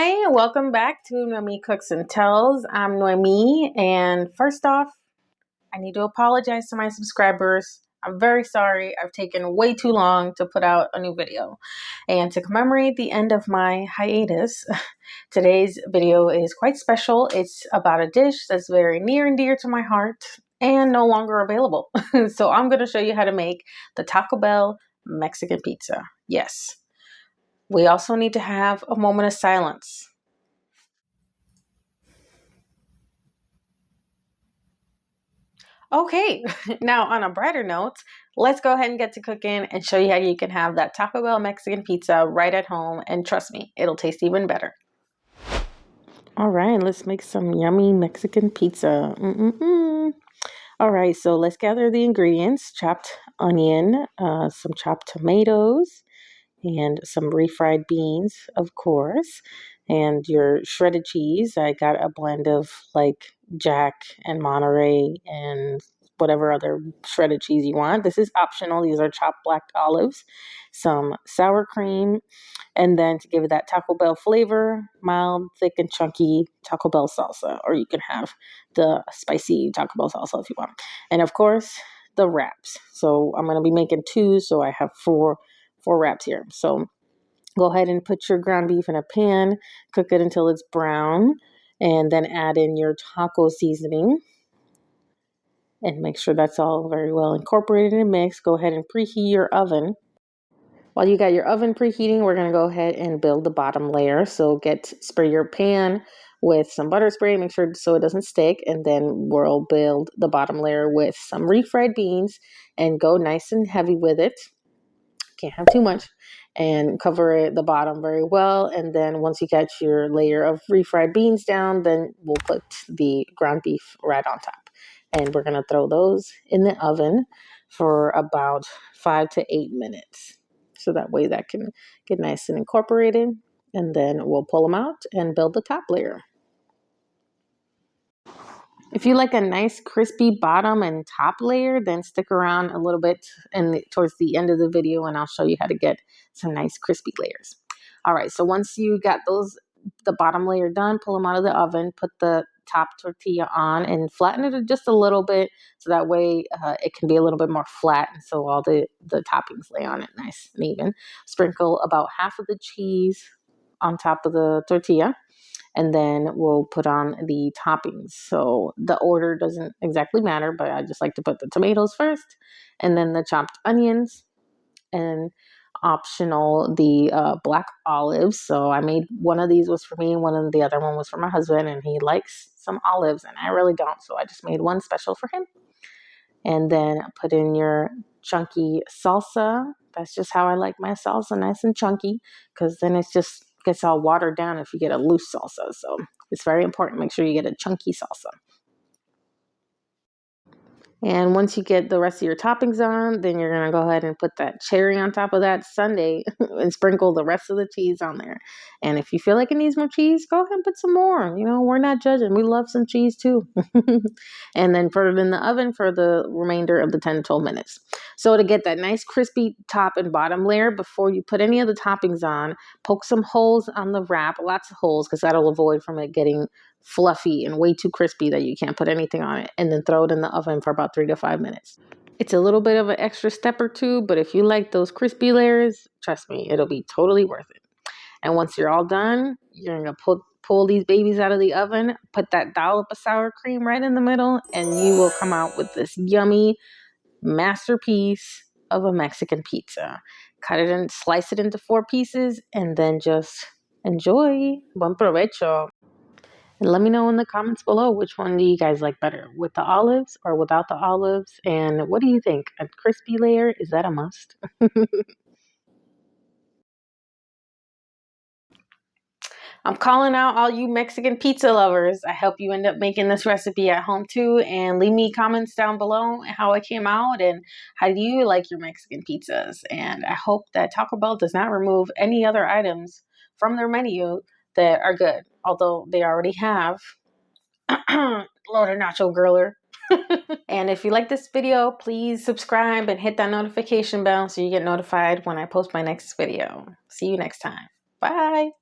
Hi, welcome back to Noemi Cooks and Tells. I'm Noemi, and first off, I need to apologize to my subscribers. I'm very sorry. I've taken way too long to put out a new video. And to commemorate the end of my hiatus, today's video is quite special. It's about a dish that's very near and dear to my heart and no longer available. So I'm going to show you how to make the Taco Bell Mexican pizza. Yes. We also need to have a moment of silence. Okay, now on a brighter note, let's go ahead and get to cooking and show you how you can have that Taco Bell Mexican pizza right at home. And trust me, it'll taste even better. All right, let's make some yummy Mexican pizza. All right, so let's gather the ingredients: chopped onion, some chopped tomatoes, and some refried beans, of course, and your shredded cheese. I got a blend of like Jack and Monterey and whatever other shredded cheese you want. This is optional. These are chopped black olives, some sour cream, and then to give it that Taco Bell flavor, mild, thick, and chunky Taco Bell salsa, or you can have the spicy Taco Bell salsa if you want. And of course, the wraps. So I'm going to be making two, so I have four wraps here. So go ahead and put your ground beef in a pan, cook it until it's brown, and then add in your taco seasoning and make sure that's all very well incorporated and mixed. Go ahead and preheat your oven. While you got your oven preheating, we're going to go ahead and build the bottom layer. So spray your pan with some butter spray, make sure so it doesn't stick, and then we'll build the bottom layer with some refried beans and go nice and heavy with it. Can't have too much, and cover the bottom very well. And then once you get your layer of refried beans down, then we'll put the ground beef right on top. And we're going to throw those in the oven for about 5 to 8 minutes. So that way that can get nice and incorporated. And then we'll pull them out and build the top layer. If you like a nice crispy bottom and top layer, then stick around a little bit towards the end of the video and I'll show you how to get some nice crispy layers. All right, so once you got the bottom layer done, pull them out of the oven, put the top tortilla on and flatten it just a little bit so that way it can be a little bit more flat and so all the toppings lay on it nice and even. Sprinkle about half of the cheese on top of the tortilla. And then we'll put on the toppings. So the order doesn't exactly matter, but I just like to put the tomatoes first and then the chopped onions and optional the black olives. So I made one of these was for me, one of the other one was for my husband, and he likes some olives and I really don't. So I just made one special for him. And then put in your chunky salsa. That's just how I like my salsa, nice and chunky, because then it's just gets all watered down if you get a loose salsa. So it's very important. Make sure you get a chunky salsa. And once you get the rest of your toppings on, then you're going to go ahead and put that cherry on top of that sundae and sprinkle the rest of the cheese on there. And if you feel like it needs more cheese, go ahead and put some more. You know, we're not judging. We love some cheese too. And then put it in the oven for the remainder of the 10 to 12 minutes. So to get that nice crispy top and bottom layer, before you put any of the toppings on, poke some holes on the wrap, lots of holes, because that'll avoid from it getting fluffy and way too crispy that you can't put anything on it, and then throw it in the oven for about 3 to 5 minutes. It's a little bit of an extra step or two, but if you like those crispy layers, trust me, it'll be totally worth it. And once you're all done, you're going to pull these babies out of the oven, put that dollop of sour cream right in the middle, and you will come out with this yummy masterpiece of a Mexican pizza. Cut it and slice it into 4 pieces, and then just enjoy. Buen provecho. And let me know in the comments below, which one do you guys like better, with the olives or without the olives? And what do you think? A crispy layer, is that a must? I'm calling out all you Mexican pizza lovers. I hope you end up making this recipe at home too. And leave me comments down below how it came out and how do you like your Mexican pizzas. And I hope that Taco Bell does not remove any other items from their menu that are good, although they already have loaded nacho griller. And if you like this video, please subscribe and hit that notification bell so you get notified when I post my next video. See you next time. Bye.